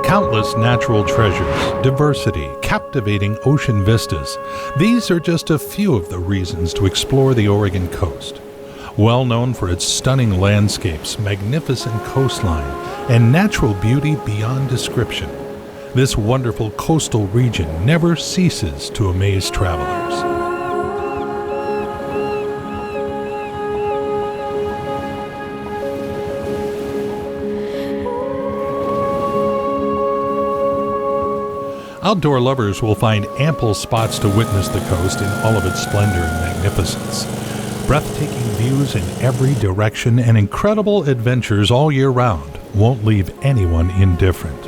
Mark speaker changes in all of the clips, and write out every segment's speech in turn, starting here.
Speaker 1: Countless natural treasures, diversity, captivating ocean vistas. These are just a few of the reasons to explore the Oregon coast. Well known for its stunning landscapes, magnificent coastline, and natural beauty beyond description, this wonderful coastal region never ceases to amaze travelers. Outdoor lovers will find ample spots to witness the coast in all of its splendor and magnificence. Breathtaking views in every direction and incredible adventures all year round won't leave anyone indifferent.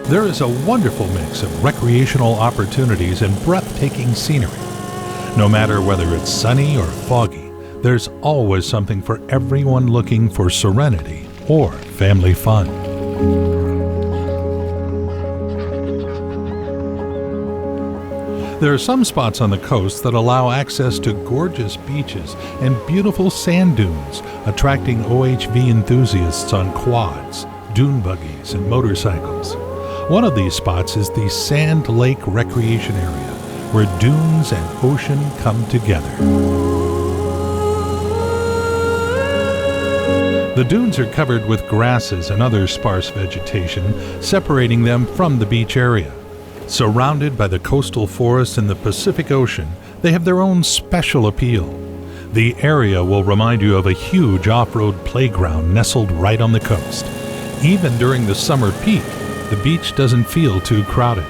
Speaker 1: There is a wonderful mix of recreational opportunities and breathtaking scenery. No matter whether it's sunny or foggy, there's always something for everyone looking for serenity or family fun. There are some spots on the coast that allow access to gorgeous beaches and beautiful sand dunes, attracting OHV enthusiasts on quads, dune buggies, and motorcycles. One of these spots is the Sand Lake Recreation Area, where dunes and ocean come together. The dunes are covered with grasses and other sparse vegetation, separating them from the beach area. Surrounded by the coastal forests and the Pacific Ocean, they have their own special appeal. The area will remind you of a huge off-road playground nestled right on the coast. Even during the summer peak, the beach doesn't feel too crowded.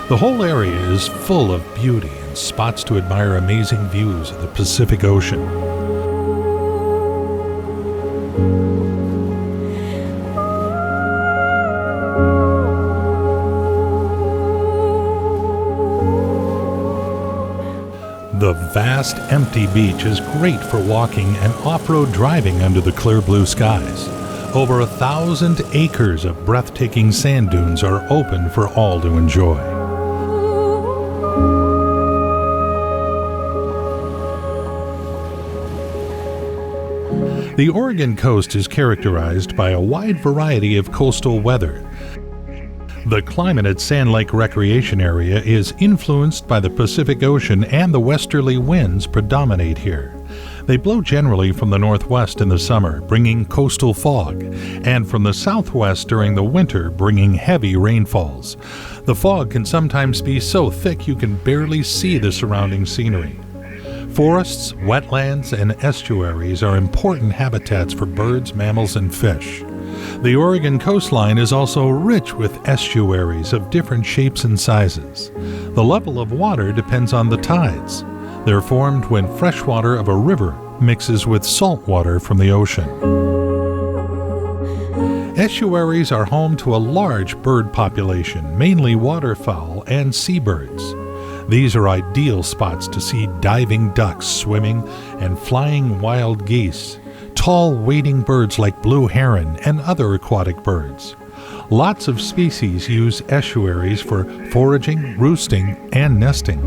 Speaker 1: The whole area is full of beauty and spots to admire amazing views of the Pacific Ocean. The vast, empty beach is great for walking and off-road driving under the clear blue skies. Over 1,000 acres of breathtaking sand dunes are open for all to enjoy. The Oregon coast is characterized by a wide variety of coastal weather. The climate at Sand Lake Recreation Area is influenced by the Pacific Ocean, and the westerly winds predominate here. They blow generally from the northwest in the summer, bringing coastal fog, and from the southwest during the winter, bringing heavy rainfalls. The fog can sometimes be so thick you can barely see the surrounding scenery. Forests, wetlands, and estuaries are important habitats for birds, mammals, and fish. The Oregon coastline is also rich with estuaries of different shapes and sizes. The level of water depends on the tides. They're formed when fresh water of a river mixes with salt water from the ocean. Estuaries are home to a large bird population, mainly waterfowl and seabirds. These are ideal spots to see diving ducks swimming and flying wild geese, tall wading birds like blue heron and other aquatic birds. Lots of species use estuaries for foraging, roosting, and nesting.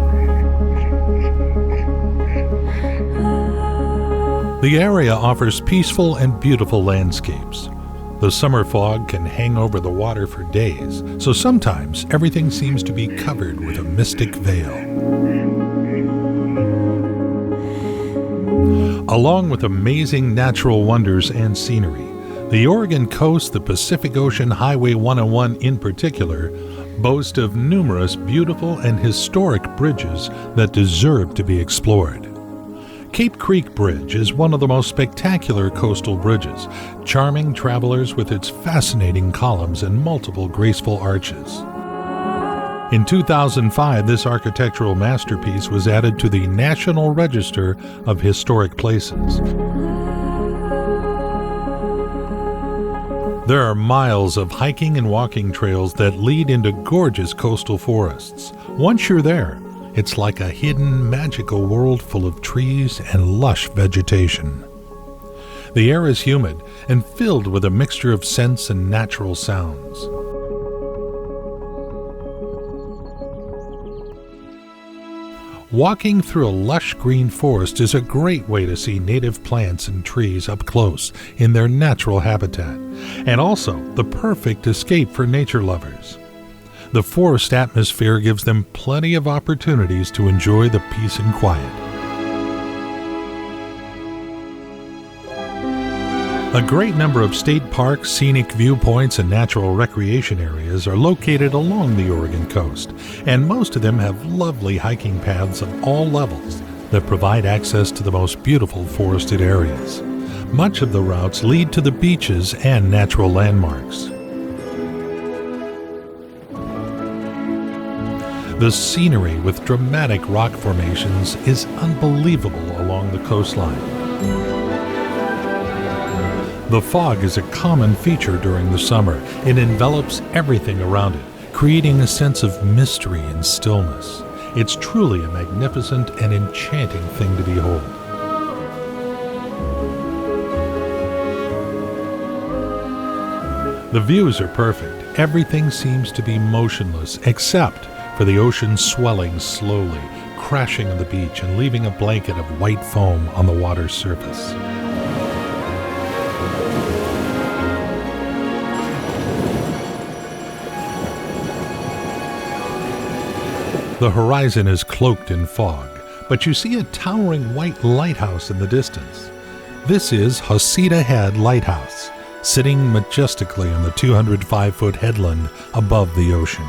Speaker 1: The area offers peaceful and beautiful landscapes. The summer fog can hang over the water for days, so sometimes everything seems to be covered with a mystic veil. Along with amazing natural wonders and scenery, the Oregon coast, the Pacific Ocean Highway 101 in particular, boast of numerous beautiful and historic bridges that deserve to be explored. Cape Creek Bridge is one of the most spectacular coastal bridges, charming travelers with its fascinating columns and multiple graceful arches. In 2005, this architectural masterpiece was added to the National Register of Historic Places. There are miles of hiking and walking trails that lead into gorgeous coastal forests. Once you're there, it's like a hidden, magical world full of trees and lush vegetation. The air is humid and filled with a mixture of scents and natural sounds. Walking through a lush green forest is a great way to see native plants and trees up close in their natural habitat, and also the perfect escape for nature lovers. The forest atmosphere gives them plenty of opportunities to enjoy the peace and quiet. A great number of state parks, scenic viewpoints, and natural recreation areas are located along the Oregon coast, and most of them have lovely hiking paths of all levels that provide access to the most beautiful forested areas. Much of the routes lead to the beaches and natural landmarks. The scenery with dramatic rock formations is unbelievable along the coastline. The fog is a common feature during the summer. It envelops everything around it, creating a sense of mystery and stillness. It's truly a magnificent and enchanting thing to behold. The views are perfect. Everything seems to be motionless except for the ocean swelling slowly, crashing on the beach and leaving a blanket of white foam on the water's surface. The horizon is cloaked in fog, but you see a towering white lighthouse in the distance. This is Head Lighthouse, sitting majestically on the 205-foot headland above the ocean.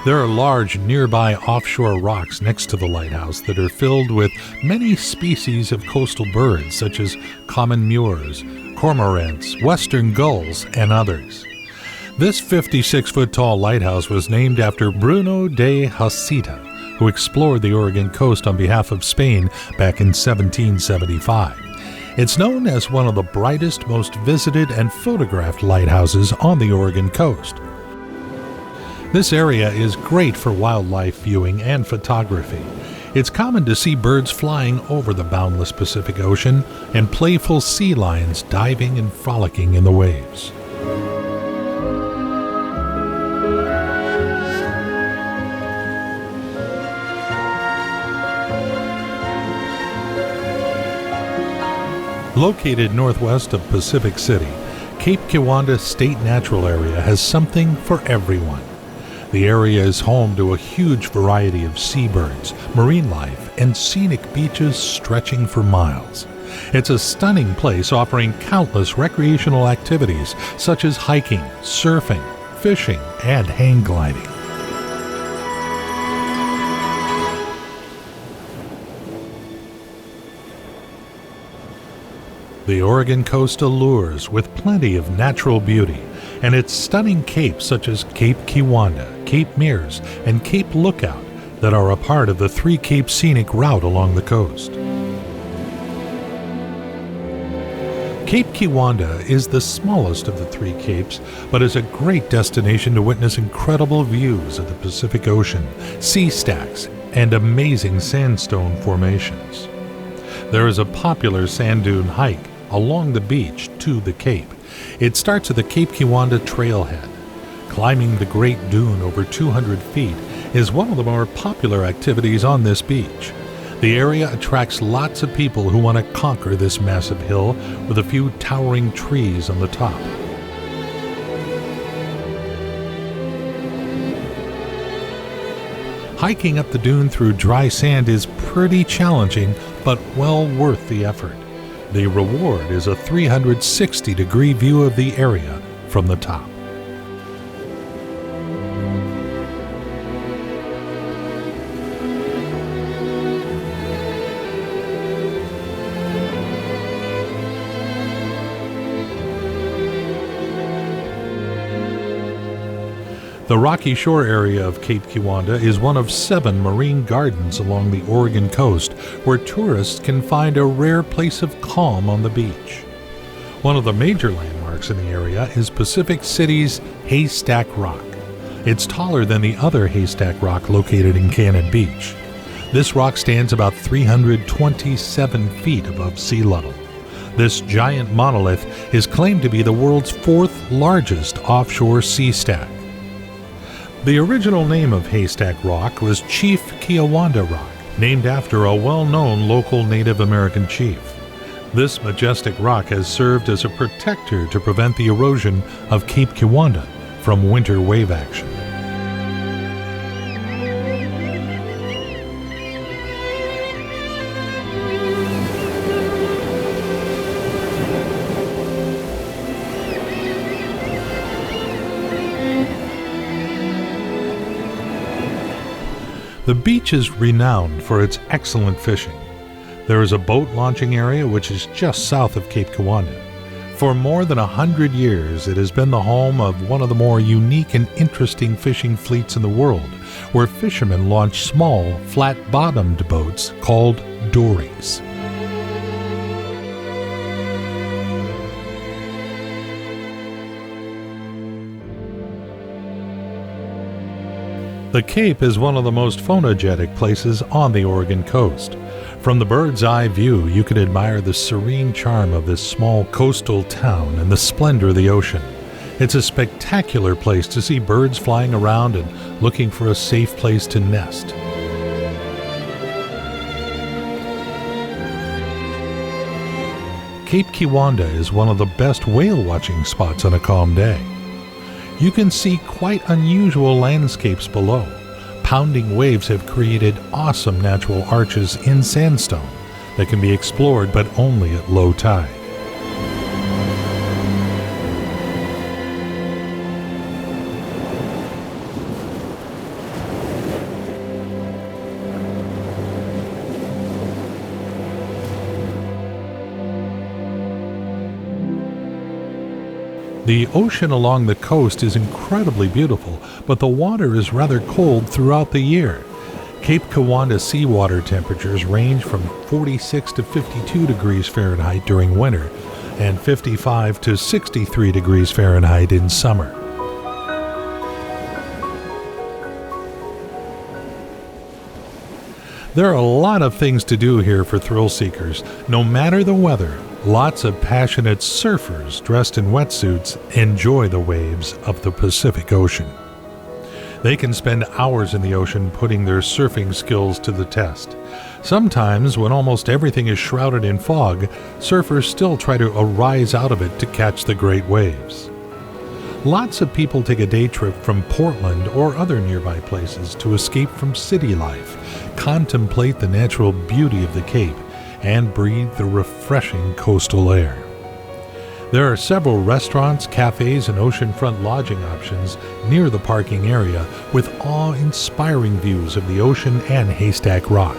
Speaker 1: There are large nearby offshore rocks next to the lighthouse that are filled with many species of coastal birds such as common Mirs, cormorants, western gulls, and others. This 56-foot-tall lighthouse was named after Bruno de Heceta, who explored the Oregon coast on behalf of Spain back in 1775. It's known as one of the brightest, most visited, and photographed lighthouses on the Oregon coast. This area is great for wildlife viewing and photography. It's common to see birds flying over the boundless Pacific Ocean and playful sea lions diving and frolicking in the waves. Located northwest of Pacific City, Cape Kiwanda State Natural Area has something for everyone. The area is home to a huge variety of seabirds, marine life, and scenic beaches stretching for miles. It's a stunning place offering countless recreational activities such as hiking, surfing, fishing, and hang gliding. The Oregon coast allures with plenty of natural beauty, and its stunning capes such as Cape Kiwanda, Cape Mirs, and Cape Lookout that are a part of the Three Cape Scenic Route along the coast. Cape Kiwanda is the smallest of the three capes, but is a great destination to witness incredible views of the Pacific Ocean, sea stacks, and amazing sandstone formations. There is a popular sand dune hike along the beach to the cape. It starts at the Cape Kiwanda trailhead. Climbing the Great Dune over 200 feet is one of the more popular activities on this beach. The area attracts lots of people who want to conquer this massive hill with a few towering trees on the top. Hiking up the dune through dry sand is pretty challenging, but well worth the effort. The reward is a 360-degree view of the area from the top. The rocky shore area of Cape Kiwanda is one of 7 marine gardens along the Oregon coast where tourists can find a rare place of calm on the beach. One of the major landmarks in the area is Pacific City's Haystack Rock. It's taller than the other Haystack Rock located in Cannon Beach. This rock stands about 327 feet above sea level. This giant monolith is claimed to be the world's 4th largest offshore sea stack. The original name of Haystack Rock was Chief Kiwanda Rock, named after a well-known local Native American chief. This majestic rock has served as a protector to prevent the erosion of Cape Kiwanda from winter wave action. The beach is renowned for its excellent fishing. There is a boat launching area which is just south of Cape Kiwanda. For more than 100 years, it has been the home of one of the more unique and interesting fishing fleets in the world, where fishermen launch small, flat-bottomed boats called dories. The Cape is one of the most photogenic places on the Oregon coast. From the bird's eye view, you can admire the serene charm of this small coastal town and the splendor of the ocean. It's a spectacular place to see birds flying around and looking for a safe place to nest. Cape Kiwanda is one of the best whale watching spots on a calm day. You can see quite unusual landscapes below. Pounding waves have created awesome natural arches in sandstone that can be explored but only at low tide. The ocean along the coast is incredibly beautiful, but the water is rather cold throughout the year. Cape Kiwanda seawater temperatures range from 46 to 52 degrees Fahrenheit during winter and 55 to 63 degrees Fahrenheit in summer. There are a lot of things to do here for thrill seekers, no matter the weather. Lots of passionate surfers dressed in wetsuits enjoy the waves of the Pacific Ocean. They can spend hours in the ocean putting their surfing skills to the test. Sometimes, when almost everything is shrouded in fog, surfers still try to arise out of it to catch the great waves. Lots of people take a day trip from Portland or other nearby places to escape from city life, contemplate the natural beauty of the Cape, and breathe the refreshing coastal air. There are several restaurants, cafes, and oceanfront lodging options near the parking area with awe-inspiring views of the ocean and Haystack Rock.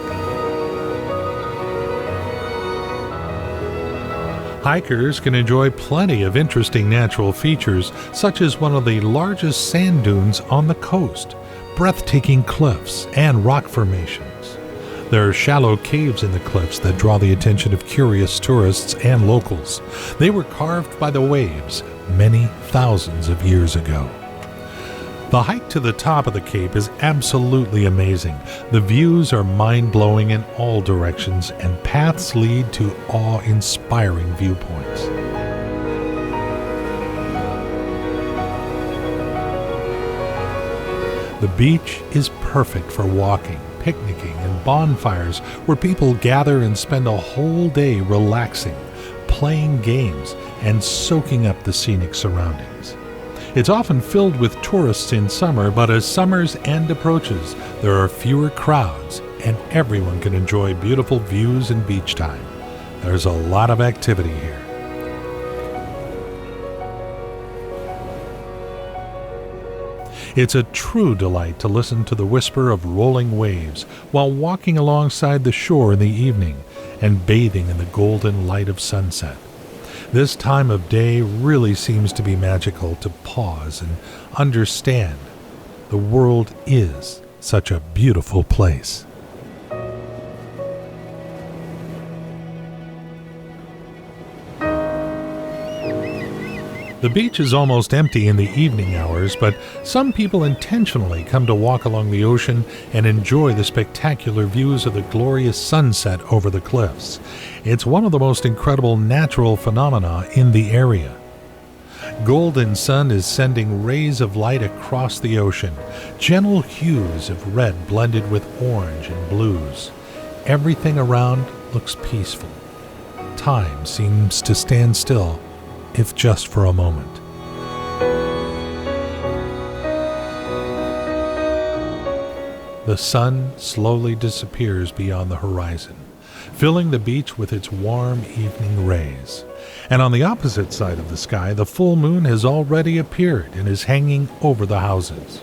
Speaker 1: Hikers can enjoy plenty of interesting natural features, such as one of the largest sand dunes on the coast, breathtaking cliffs, and rock formations. There are shallow caves in the cliffs that draw the attention of curious tourists and locals. They were carved by the waves many thousands of years ago. The hike to the top of the Cape is absolutely amazing. The views are mind-blowing in all directions, and paths lead to awe-inspiring viewpoints. The beach is perfect for walking, picnicking, and bonfires where people gather and spend a whole day relaxing, playing games, and soaking up the scenic surroundings. It's often filled with tourists in summer, but as summer's end approaches, there are fewer crowds and everyone can enjoy beautiful views and beach time. There's a lot of activity here. It's a true delight to listen to the whisper of rolling waves while walking alongside the shore in the evening and bathing in the golden light of sunset. This time of day really seems to be magical to pause and understand the world is such a beautiful place. The beach is almost empty in the evening hours, but some people intentionally come to walk along the ocean and enjoy the spectacular views of the glorious sunset over the cliffs. It's one of the most incredible natural phenomena in the area. Golden sun is sending rays of light across the ocean, gentle hues of red blended with orange and blues. Everything around looks peaceful. Time seems to stand still, if just for a moment. The sun slowly disappears beyond the horizon, filling the beach with its warm evening rays. And on the opposite side of the sky, the full moon has already appeared and is hanging over the houses.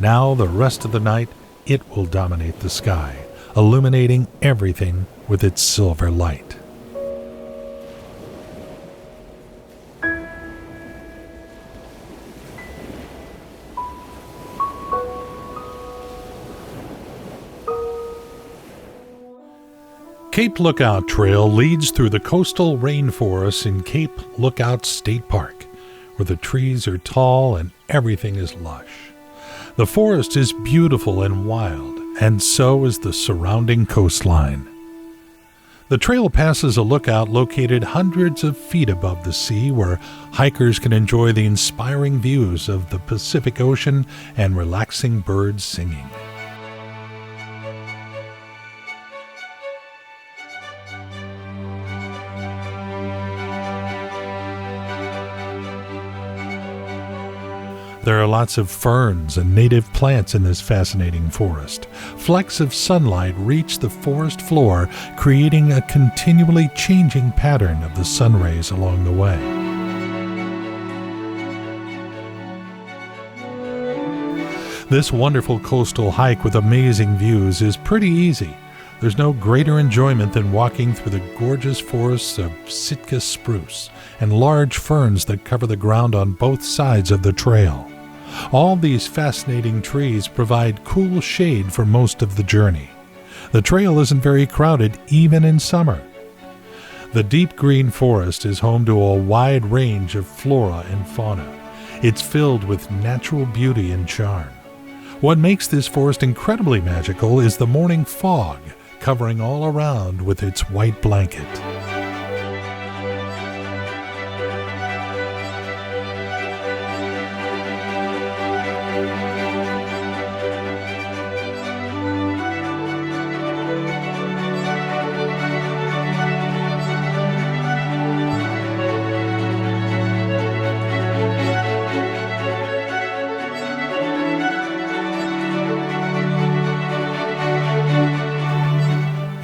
Speaker 1: Now, the rest of the night, it will dominate the sky, illuminating everything with its silver light. Cape Lookout Trail leads through the coastal rainforests in Cape Lookout State Park, where the trees are tall and everything is lush. The forest is beautiful and wild, and so is the surrounding coastline. The trail passes a lookout located hundreds of feet above the sea, where hikers can enjoy the inspiring views of the Pacific Ocean and relaxing birds singing. There are lots of ferns and native plants in this fascinating forest. Flecks of sunlight reach the forest floor, creating a continually changing pattern of the sun rays along the way. This wonderful coastal hike with amazing views is pretty easy. There's no greater enjoyment than walking through the gorgeous forests of Sitka spruce and large ferns that cover the ground on both sides of the trail. All these fascinating trees provide cool shade for most of the journey. The trail isn't very crowded even in summer. The deep green forest is home to a wide range of flora and fauna. It's filled with natural beauty and charm. What makes this forest incredibly magical is the morning fog covering all around with its white blanket.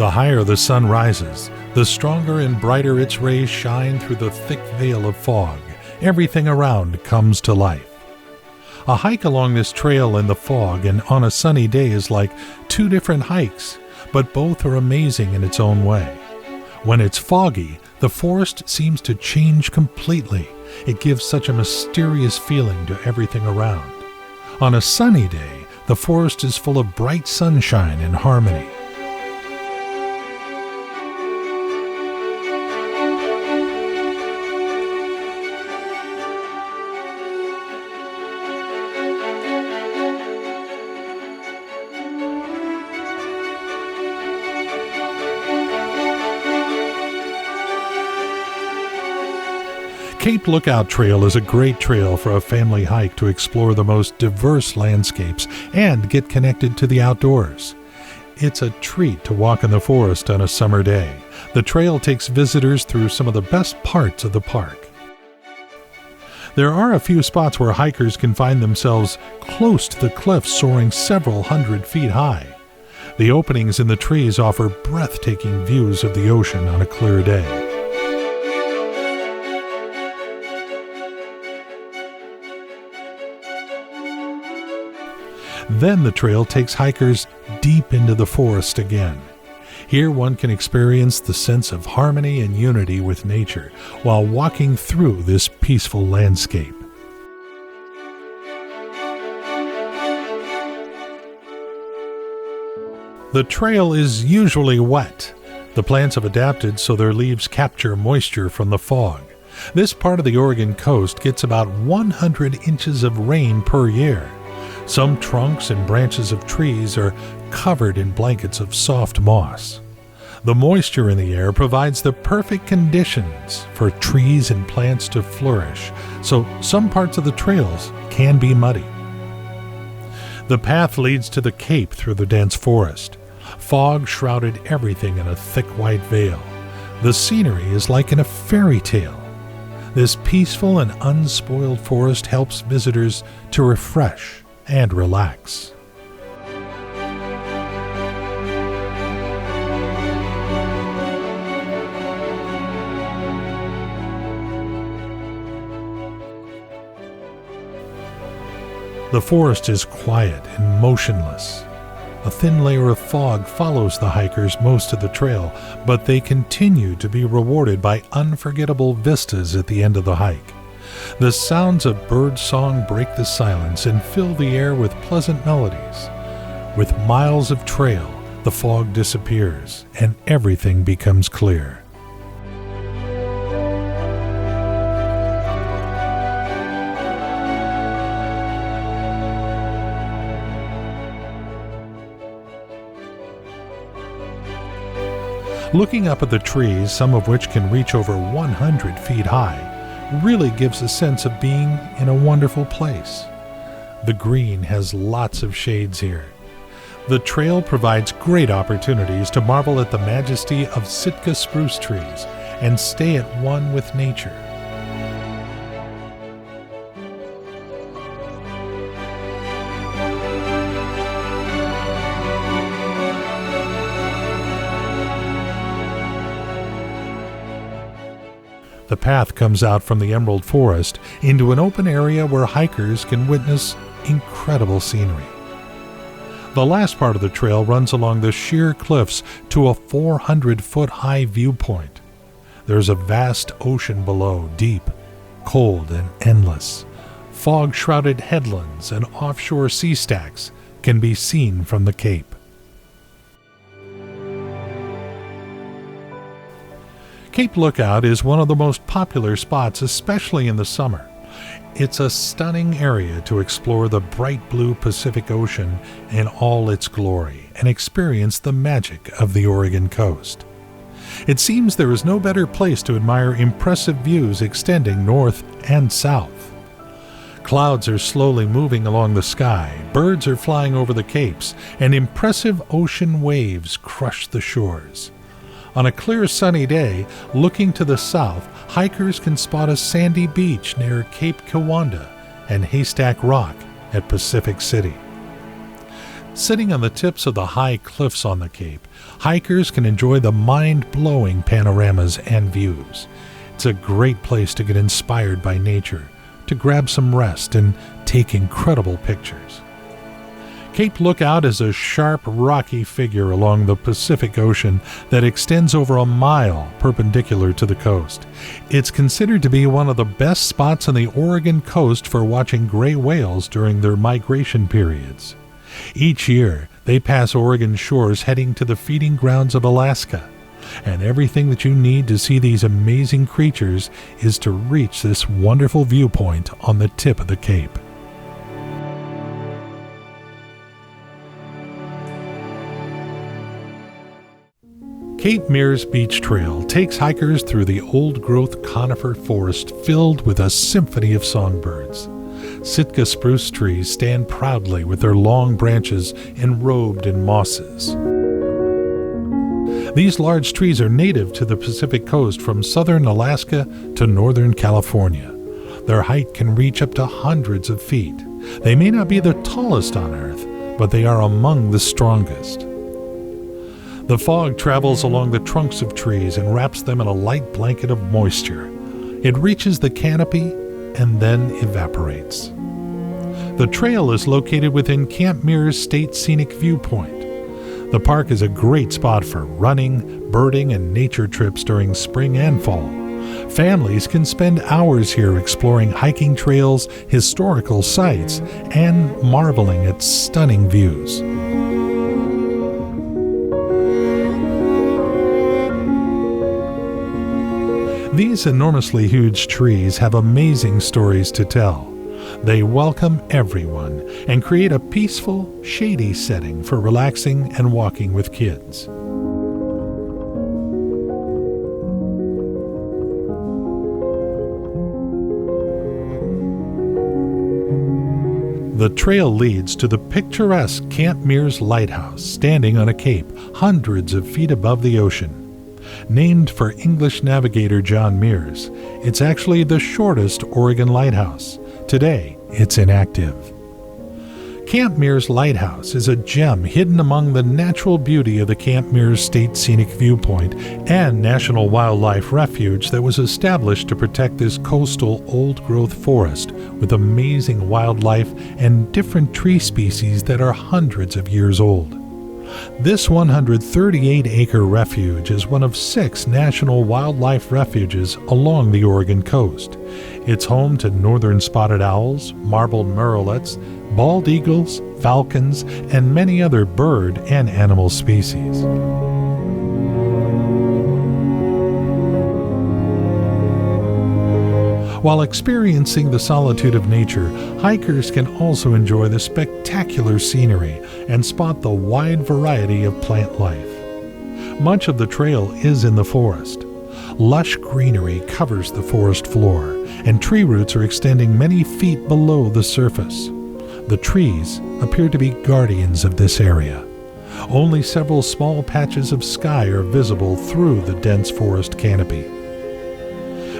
Speaker 1: The higher the sun rises, the stronger and brighter its rays shine through the thick veil of fog. Everything around comes to life. A hike along this trail in the fog and on a sunny day is like two different hikes, but both are amazing in its own way. When it's foggy, the forest seems to change completely. It gives such a mysterious feeling to everything around. On a sunny day, the forest is full of bright sunshine and harmony. Cape Lookout Trail is a great trail for a family hike to explore the most diverse landscapes and get connected to the outdoors. It's a treat to walk in the forest on a summer day. The trail takes visitors through some of the best parts of the park. There are a few spots where hikers can find themselves close to the cliffs soaring several hundred feet high. The openings in the trees offer breathtaking views of the ocean on a clear day. Then the trail takes hikers deep into the forest again. Here one can experience the sense of harmony and unity with nature while walking through this peaceful landscape. The trail is usually wet. The plants have adapted so their leaves capture moisture from the fog. This part of the Oregon coast gets about 100 inches of rain per year. Some trunks and branches of trees are covered in blankets of soft moss. The moisture in the air provides the perfect conditions for trees and plants to flourish, so some parts of the trails can be muddy. The path leads to the cape through the dense forest. Fog shrouded everything in a thick white veil. The scenery is like in a fairy tale. This peaceful and unspoiled forest helps visitors to refresh and relax. The forest is quiet and motionless. A thin layer of fog follows the hikers most of the trail, but they continue to be rewarded by unforgettable vistas at the end of the hike. The sounds of bird song break the silence and fill the air with pleasant melodies. With miles of trail, the fog disappears and everything becomes clear. Looking up at the trees, some of which can reach over 100 feet high, really gives a sense of being in a wonderful place. The green has lots of shades here. The trail provides great opportunities to marvel at the majesty of Sitka spruce trees and stay at one with nature. The path comes out from the Emerald Forest into an open area where hikers can witness incredible scenery. The last part of the trail runs along the sheer cliffs to a 400-foot-high viewpoint. There's a vast ocean below, deep, cold, and endless. Fog-shrouded headlands and offshore sea stacks can be seen from the cape. Cape Lookout is one of the most popular spots, especially in the summer. It's a stunning area to explore the bright blue Pacific Ocean in all its glory and experience the magic of the Oregon coast. It seems there is no better place to admire impressive views extending north and south. Clouds are slowly moving along the sky, birds are flying over the capes, and impressive ocean waves crush the shores. On a clear sunny day, looking to the south, hikers can spot a sandy beach near Cape Kiwanda and Haystack Rock at Pacific City. Sitting on the tips of the high cliffs on the Cape, hikers can enjoy the mind-blowing panoramas and views. It's a great place to get inspired by nature, to grab some rest and take incredible pictures. Cape Lookout is a sharp, rocky figure along the Pacific Ocean that extends over a mile perpendicular to the coast. It's considered to be one of the best spots on the Oregon coast for watching gray whales during their migration periods. Each year, they pass Oregon shores heading to the feeding grounds of Alaska, and everything that you need to see these amazing creatures is to reach this wonderful viewpoint on the tip of the Cape. Cape Meares Beach Trail takes hikers through the old-growth conifer forest filled with a symphony of songbirds. Sitka spruce trees stand proudly with their long branches enrobed in mosses. These large trees are native to the Pacific coast from southern Alaska to northern California. Their height can reach up to hundreds of feet. They may not be the tallest on Earth, but they are among the strongest. The fog travels along the trunks of trees and wraps them in a light blanket of moisture. It reaches the canopy and then evaporates. The trail is located within Camp Meares State Scenic Viewpoint. The park is a great spot for running, birding, and nature trips during spring and fall. Families can spend hours here exploring hiking trails, historical sites, and marveling at stunning views. These enormously huge trees have amazing stories to tell. They welcome everyone and create a peaceful, shady setting for relaxing and walking with kids. The trail leads to the picturesque Camp Meares Lighthouse, standing on a cape hundreds of feet above the ocean. Named for English navigator John Mirs, it's actually the shortest Oregon lighthouse. Today, it's inactive. Camp Meares Lighthouse is a gem hidden among the natural beauty of the Camp Meares State Scenic Viewpoint and National Wildlife Refuge that was established to protect this coastal old-growth forest with amazing wildlife and different tree species that are hundreds of years old. This 138-acre refuge is one of 6 national wildlife refuges along the Oregon coast. It's home to northern spotted owls, marbled murrelets, bald eagles, falcons, and many other bird and animal species. While experiencing the solitude of nature, hikers can also enjoy the spectacular scenery and spot the wide variety of plant life. Much of the trail is in the forest. Lush greenery covers the forest floor, and tree roots are extending many feet below the surface. The trees appear to be guardians of this area. Only several small patches of sky are visible through the dense forest canopy.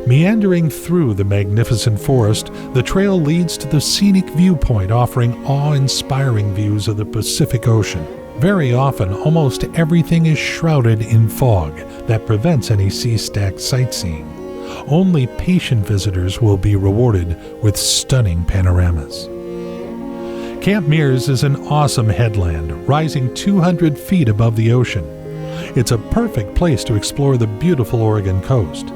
Speaker 1: Meandering through the magnificent forest, the trail leads to the scenic viewpoint, offering awe-inspiring views of the Pacific Ocean. Very often, almost everything is shrouded in fog that prevents any sea-stacked sightseeing. Only patient visitors will be rewarded with stunning panoramas. Camp Meares is an awesome headland, rising 200 feet above the ocean. It's a perfect place to explore the beautiful Oregon coast.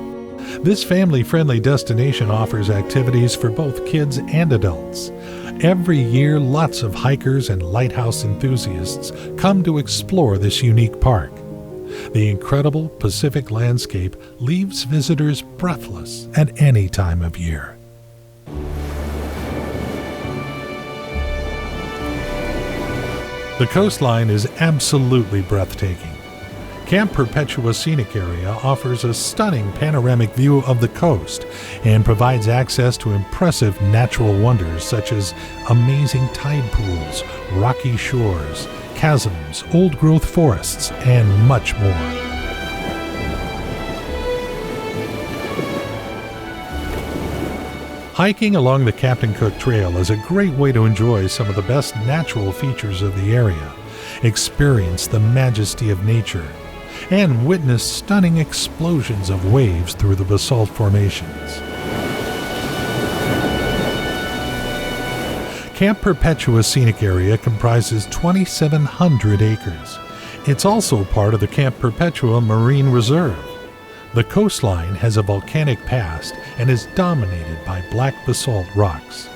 Speaker 1: This family-friendly destination offers activities for both kids and adults. Every year, lots of hikers and lighthouse enthusiasts come to explore this unique park. The incredible Pacific landscape leaves visitors breathless at any time of year. The coastline is absolutely breathtaking. Camp Perpetua Scenic Area offers a stunning panoramic view of the coast and provides access to impressive natural wonders such as amazing tide pools, rocky shores, chasms, old-growth forests, and much more. Hiking along the Captain Cook Trail is a great way to enjoy some of the best natural features of the area, experience the majesty of nature, and witness stunning explosions of waves through the basalt formations. Camp Perpetua Scenic Area comprises 2,700 acres. It's also part of the Camp Perpetua Marine Reserve. The coastline has a volcanic past and is dominated by black basalt rocks.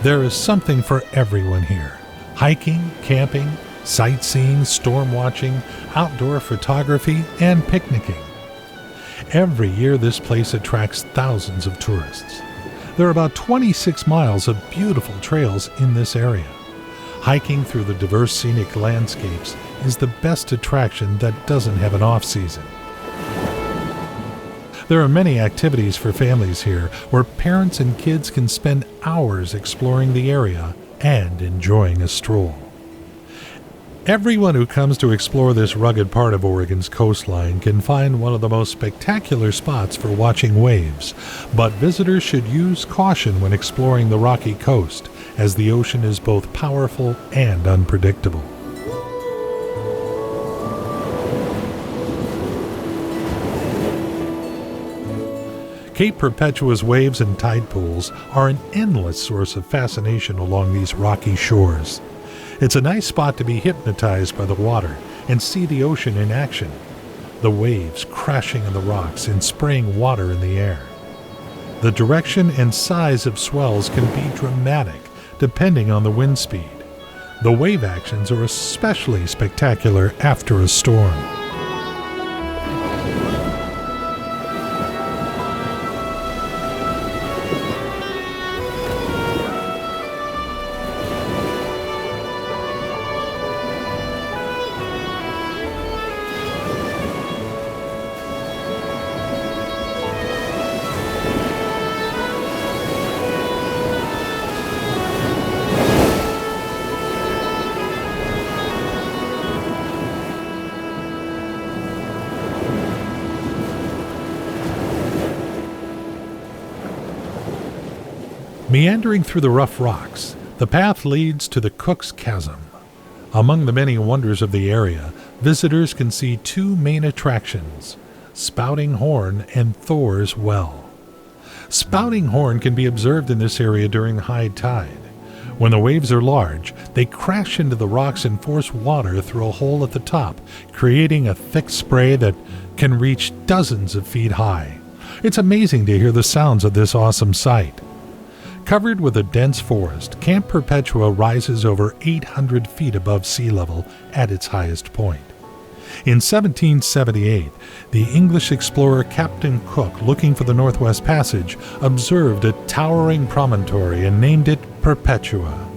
Speaker 1: There is something for everyone here: hiking, camping, sightseeing, storm watching, outdoor photography, and picnicking. Every year this place attracts thousands of tourists. There are about 26 miles of beautiful trails in this area. Hiking through the diverse scenic landscapes is the best attraction that doesn't have an off-season. There are many activities for families here where parents and kids can spend hours exploring the area and enjoying a stroll. Everyone who comes to explore this rugged part of Oregon's coastline can find one of the most spectacular spots for watching waves, but visitors should use caution when exploring the rocky coast, as the ocean is both powerful and unpredictable. Cape Perpetua's waves and tide pools are an endless source of fascination along these rocky shores. It's a nice spot to be hypnotized by the water and see the ocean in action, the waves crashing on the rocks and spraying water in the air. The direction and size of swells can be dramatic depending on the wind speed. The wave actions are especially spectacular after a storm. Meandering through the rough rocks, the path leads to the Cook's Chasm. Among the many wonders of the area, visitors can see two main attractions, Spouting Horn and Thor's Well. Spouting Horn can be observed in this area during high tide. When the waves are large, they crash into the rocks and force water through a hole at the top, creating a thick spray that can reach dozens of feet high. It's amazing to hear the sounds of this awesome sight. Covered with a dense forest, Camp Perpetua rises over 800 feet above sea level at its highest point. In 1778, the English explorer Captain Cook, looking for the Northwest Passage, observed a towering promontory and named it Perpetua.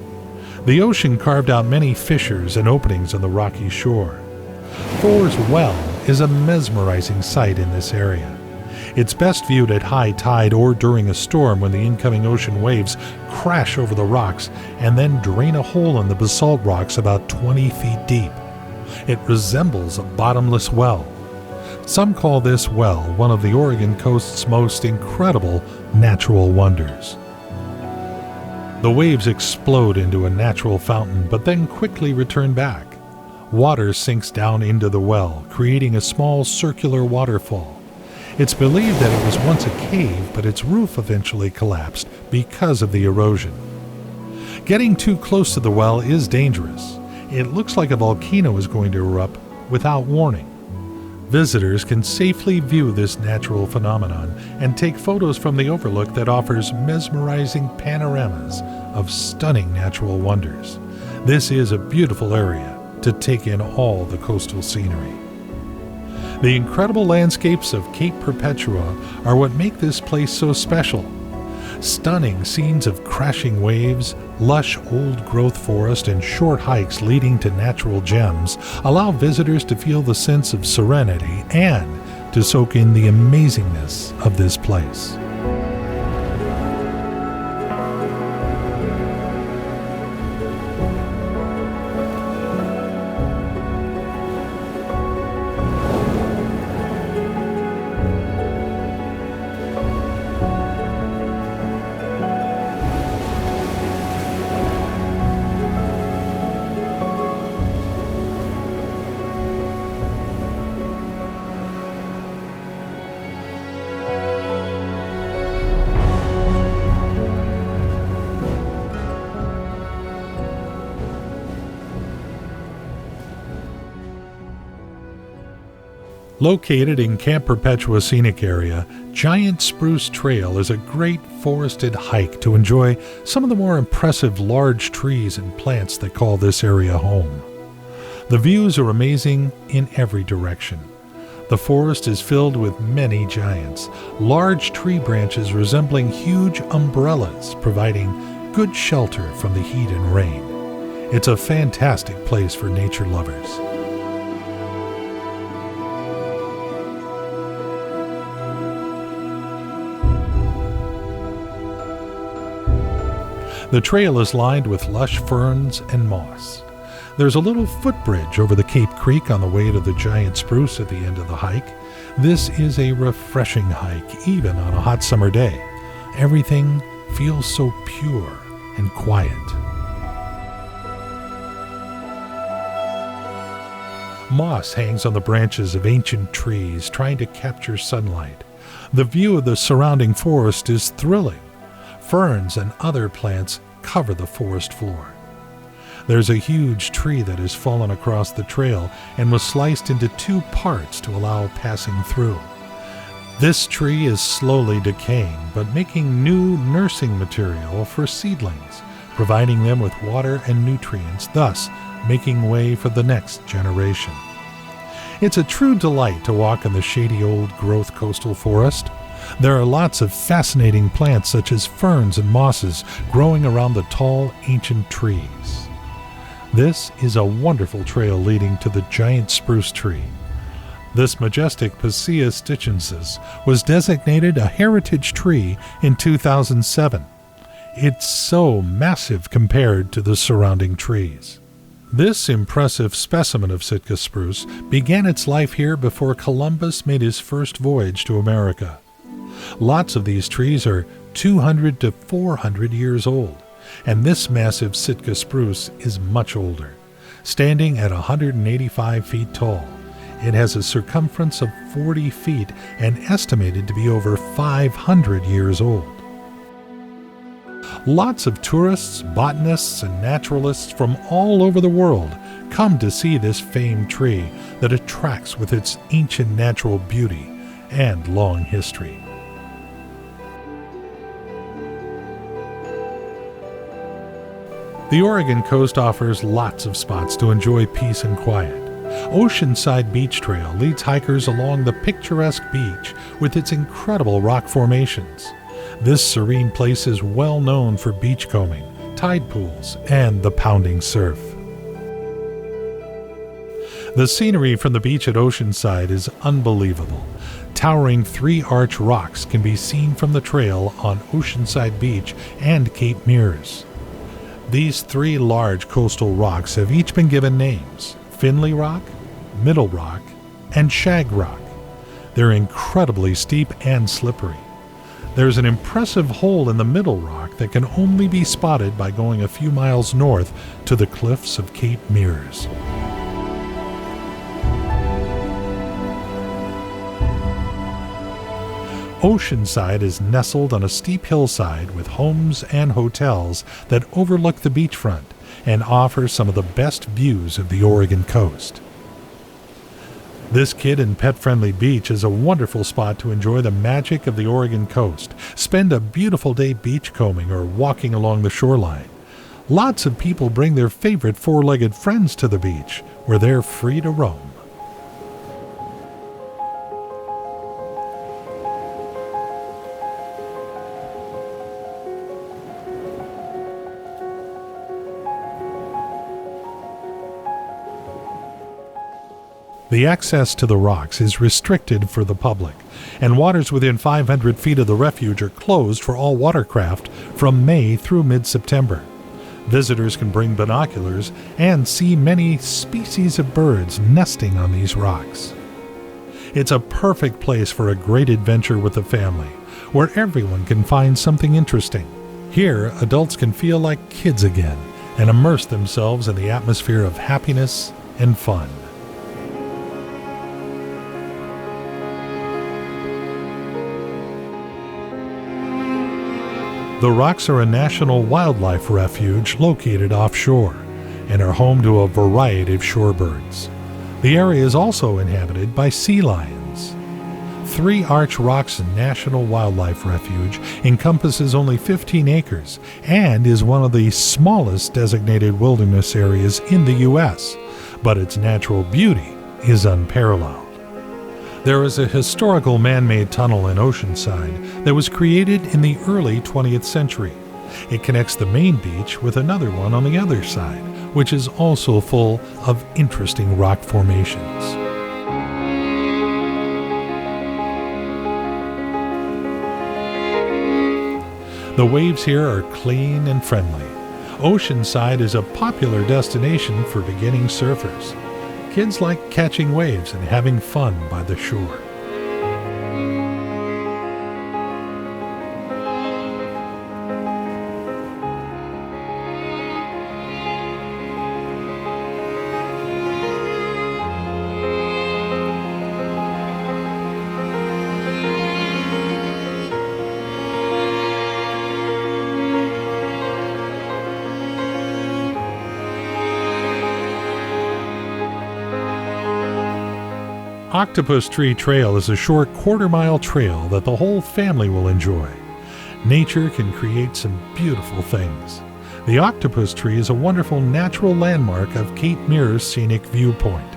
Speaker 1: The ocean carved out many fissures and openings on the rocky shore. Thor's Well is a mesmerizing sight in this area. It's best viewed at high tide or during a storm when the incoming ocean waves crash over the rocks and then drain a hole in the basalt rocks about 20 feet deep. It resembles a bottomless well. Some call this well one of the Oregon coast's most incredible natural wonders. The waves explode into a natural fountain but then quickly return back. Water sinks down into the well, creating a small circular waterfall. It's believed that it was once a cave, but its roof eventually collapsed because of the erosion. Getting too close to the well is dangerous. It looks like a volcano is going to erupt without warning. Visitors can safely view this natural phenomenon and take photos from the overlook that offers mesmerizing panoramas of stunning natural wonders. This is a beautiful area to take in all the coastal scenery. The incredible landscapes of Cape Perpetua are what make this place so special. Stunning scenes of crashing waves, lush old-growth forest, and short hikes leading to natural gems allow visitors to feel the sense of serenity and to soak in the amazingness of this place. Located in Camp Perpetua Scenic Area, Giant Spruce Trail is a great forested hike to enjoy some of the more impressive large trees and plants that call this area home. The views are amazing in every direction. The forest is filled with many giants, large tree branches resembling huge umbrellas, providing good shelter from the heat and rain. It's a fantastic place for nature lovers. The trail is lined with lush ferns and moss. There's a little footbridge over the Cape Creek on the way to the giant spruce at the end of the hike. This is a refreshing hike, even on a hot summer day. Everything feels so pure and quiet. Moss hangs on the branches of ancient trees, trying to capture sunlight. The view of the surrounding forest is thrilling. Ferns and other plants cover the forest floor. There's a huge tree that has fallen across the trail and was sliced into two parts to allow passing through. This tree is slowly decaying, but making new nursing material for seedlings, providing them with water and nutrients, thus making way for the next generation. It's a true delight to walk in the shady old-growth coastal forest. There are lots of fascinating plants such as ferns and mosses growing around the tall, ancient trees. This is a wonderful trail leading to the giant spruce tree. This majestic Picea stitchensis was designated a heritage tree in 2007. It's so massive compared to the surrounding trees. This impressive specimen of Sitka spruce began its life here before Columbus made his first voyage to America. Lots of these trees are 200 to 400 years old, and this massive Sitka spruce is much older. Standing at 185 feet tall, it has a circumference of 40 feet and estimated to be over 500 years old. Lots of tourists, botanists, and naturalists from all over the world come to see this famed tree that attracts with its ancient natural beauty and long history. The Oregon coast offers lots of spots to enjoy peace and quiet. Oceanside Beach Trail leads hikers along the picturesque beach with its incredible rock formations. This serene place is well known for beachcombing, tide pools, and the pounding surf. The scenery from the beach at Oceanside is unbelievable. Towering three-arch rocks can be seen from the trail on Oceanside Beach and Cape Mirs. These three large coastal rocks have each been given names: Finley Rock, Middle Rock, and Shag Rock. They're incredibly steep and slippery. There's an impressive hole in the Middle Rock that can only be spotted by going a few miles north to the cliffs of Cape Mirs. Oceanside is nestled on a steep hillside with homes and hotels that overlook the beachfront and offer some of the best views of the Oregon coast. This kid and pet-friendly beach is a wonderful spot to enjoy the magic of the Oregon coast, spend a beautiful day beachcombing or walking along the shoreline. Lots of people bring their favorite four-legged friends to the beach, where they're free to roam. The access to the rocks is restricted for the public, and waters within 500 feet of the refuge are closed for all watercraft from May through mid-September. Visitors can bring binoculars and see many species of birds nesting on these rocks. It's a perfect place for a great adventure with the family, where everyone can find something interesting. Here, adults can feel like kids again and immerse themselves in the atmosphere of happiness and fun. The rocks are a national wildlife refuge located offshore and are home to a variety of shorebirds. The area is also inhabited by sea lions. Three Arch Rocks National Wildlife Refuge encompasses only 15 acres and is one of the smallest designated wilderness areas in the U.S., but its natural beauty is unparalleled. There is a historical man-made tunnel in Oceanside that was created in the early 20th century. It connects the main beach with another one on the other side, which is also full of interesting rock formations. The waves here are clean and friendly. Oceanside is a popular destination for beginning surfers. Kids like catching waves and having fun by the shore. Octopus Tree Trail is a short quarter-mile trail that the whole family will enjoy. Nature can create some beautiful things. The Octopus Tree is a wonderful natural landmark of Cape Mirs Scenic Viewpoint.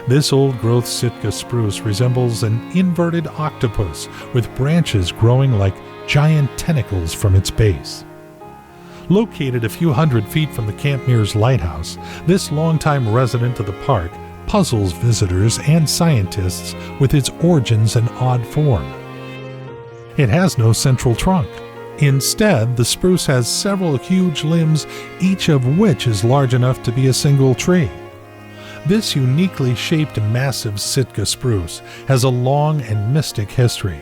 Speaker 1: This old-growth Sitka spruce resembles an inverted octopus with branches growing like giant tentacles from its base. Located a few hundred feet from the Camp Meares Lighthouse, this longtime resident of the park puzzles visitors and scientists with its origins and odd form. It has no central trunk. Instead, the spruce has several huge limbs, each of which is large enough to be a single tree. This uniquely shaped massive Sitka spruce has a long and mystic history.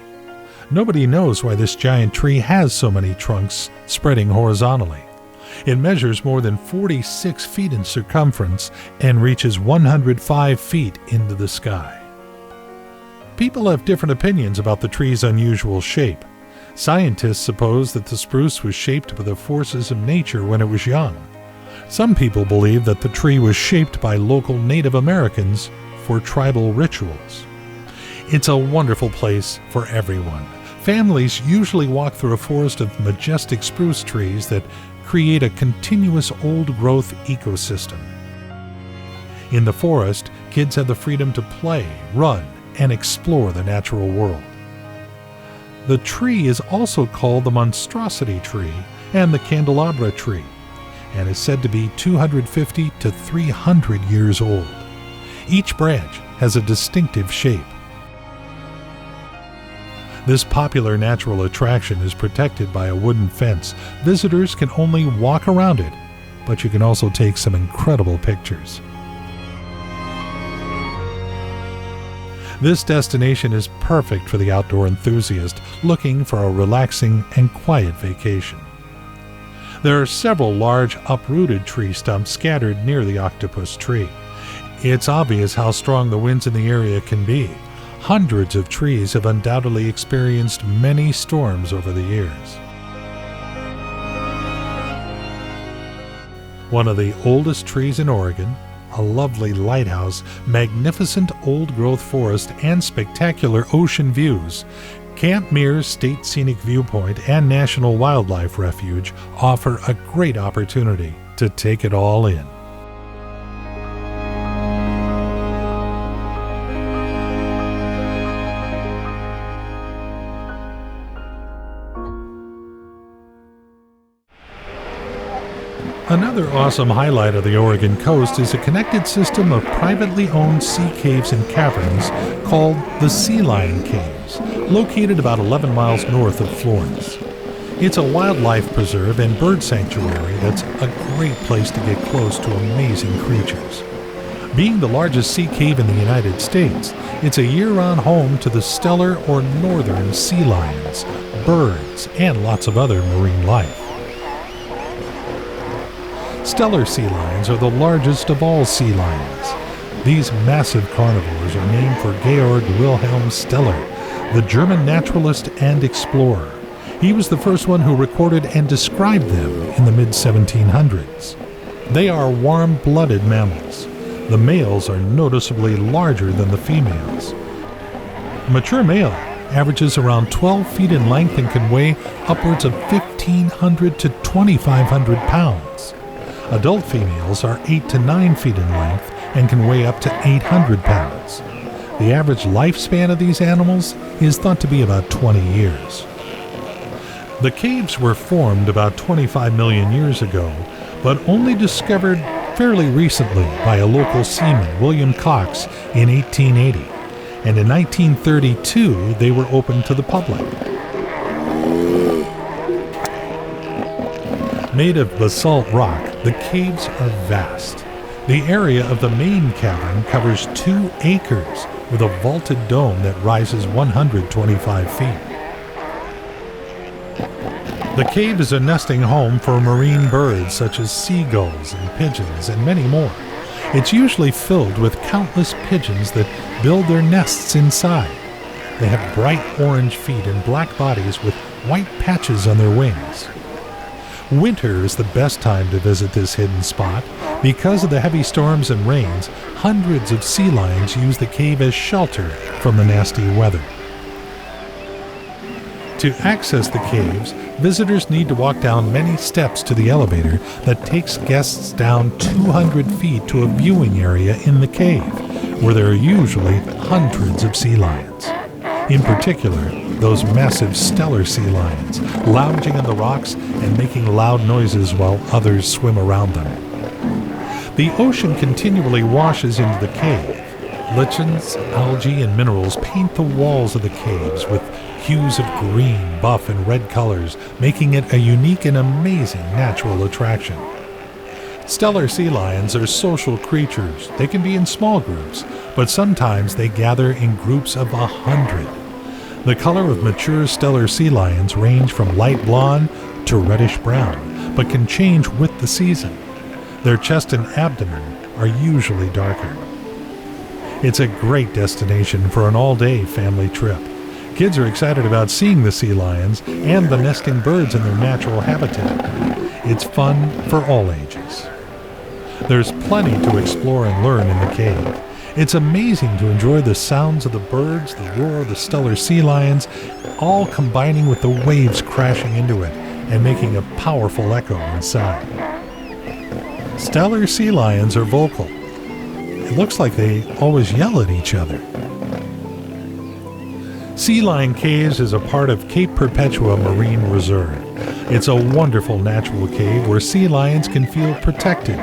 Speaker 1: Nobody knows why this giant tree has so many trunks spreading horizontally. It measures more than 46 feet in circumference and reaches 105 feet into the sky. People have different opinions about the tree's unusual shape. Scientists suppose that the spruce was shaped by the forces of nature when it was young. Some people believe that the tree was shaped by local Native Americans for tribal rituals. It's a wonderful place for everyone. Families usually walk through a forest of majestic spruce trees that create a continuous old-growth ecosystem. In the forest, kids have the freedom to play, run, and explore the natural world. The tree is also called the monstrosity tree and the candelabra tree, and is said to be 250 to 300 years old. Each branch has a distinctive shape. This popular natural attraction is protected by a wooden fence. Visitors can only walk around it, but you can also take some incredible pictures. This destination is perfect for the outdoor enthusiast looking for a relaxing and quiet vacation. There are several large uprooted tree stumps scattered near the Octopus Tree. It's obvious how strong the winds in the area can be. Hundreds of trees have undoubtedly experienced many storms over the years. One of the oldest trees in Oregon, a lovely lighthouse, magnificent old-growth forest, and spectacular ocean views, Camp Meares State Scenic Viewpoint and National Wildlife Refuge offer a great opportunity to take it all in. Another awesome highlight of the Oregon coast is a connected system of privately owned sea caves and caverns called the Sea Lion Caves, located about 11 miles north of Florence. It's a wildlife preserve and bird sanctuary that's a great place to get close to amazing creatures. Being the largest sea cave in the United States, it's a year-round home to the stellar or northern sea lions, birds, and lots of other marine life. Stellar sea lions are the largest of all sea lions. These massive carnivores are named for Georg Wilhelm Steller, the German naturalist and explorer. He was the first one who recorded and described them in the mid-1700s. They are warm-blooded mammals. The males are noticeably larger than the females. A mature male averages around 12 feet in length and can weigh upwards of 1,500 to 2,500 pounds. Adult females are 8 to 9 feet in length and can weigh up to 800 pounds. The average lifespan of these animals is thought to be about 20 years. The caves were formed about 25 million years ago, but only discovered fairly recently by a local seaman, William Cox, in 1880. And in 1932, they were opened to the public. Made of basalt rock, the caves are vast. The area of the main cavern covers 2 acres with a vaulted dome that rises 125 feet. The cave is a nesting home for marine birds such as seagulls and pigeons and many more. It's usually filled with countless pigeons that build their nests inside. They have bright orange feet and black bodies with white patches on their wings. Winter is the best time to visit this hidden spot. Because of the heavy storms and rains, hundreds of sea lions use the cave as shelter from the nasty weather. To access the caves, visitors need to walk down many steps to the elevator that takes guests down 200 feet to a viewing area in the cave, where there are usually hundreds of sea lions. In particular, those massive stellar sea lions, lounging on the rocks and making loud noises while others swim around them. The ocean continually washes into the cave. Lichens, algae, and minerals paint the walls of the caves with hues of green, buff, and red colors, making it a unique and amazing natural attraction. Stellar sea lions are social creatures. They can be in small groups, but sometimes they gather in groups of 100. The color of mature stellar sea lions range from light blonde to reddish brown, but can change with the season. Their chest and abdomen are usually darker. It's a great destination for an all-day family trip. Kids are excited about seeing the sea lions and the nesting birds in their natural habitat. It's fun for all ages. There's plenty to explore and learn in the cave. It's amazing to enjoy the sounds of the birds, the roar of the stellar sea lions, all combining with the waves crashing into it and making a powerful echo inside. Stellar sea lions are vocal. It looks like they always yell at each other. Sea Lion Caves is a part of Cape Perpetua Marine Reserve. It's a wonderful natural cave where sea lions can feel protected.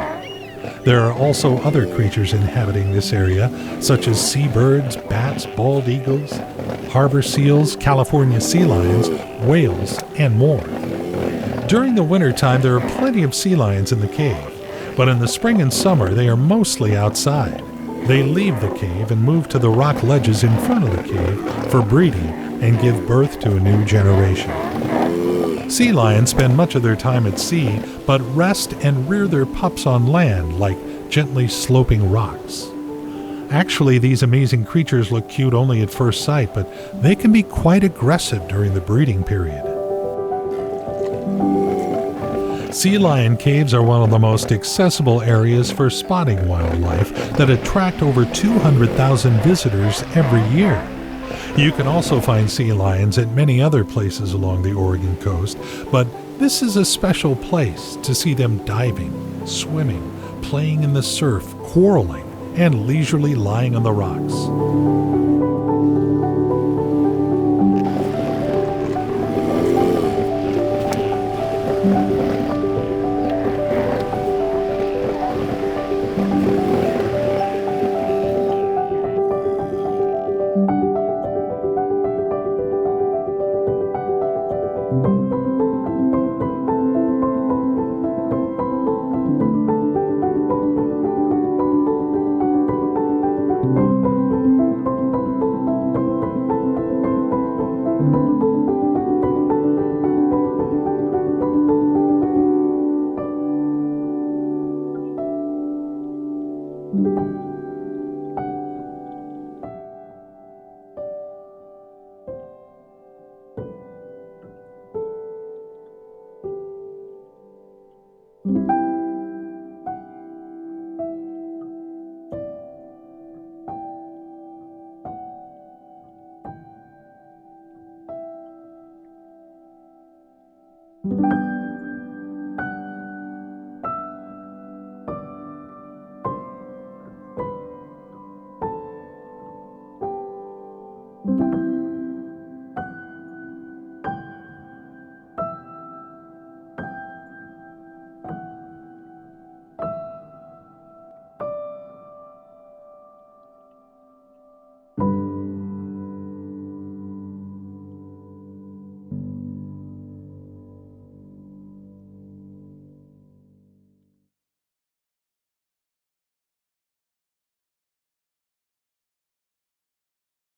Speaker 1: There are also other creatures inhabiting this area, such as seabirds, bats, bald eagles, harbor seals, California sea lions, whales, and more. During the wintertime, there are plenty of sea lions in the cave, but in the spring and summer, they are mostly outside. They leave the cave and move to the rock ledges in front of the cave for breeding and give birth to a new generation. Sea lions spend much of their time at sea, but rest and rear their pups on land like gently sloping rocks. Actually, these amazing creatures look cute only at first sight, but they can be quite aggressive during the breeding period. Sea Lion Caves are one of the most accessible areas for spotting wildlife that attract over 200,000 visitors every year. You can also find sea lions at many other places along the Oregon coast, but this is a special place to see them diving, swimming, playing in the surf, quarreling, and leisurely lying on the rocks.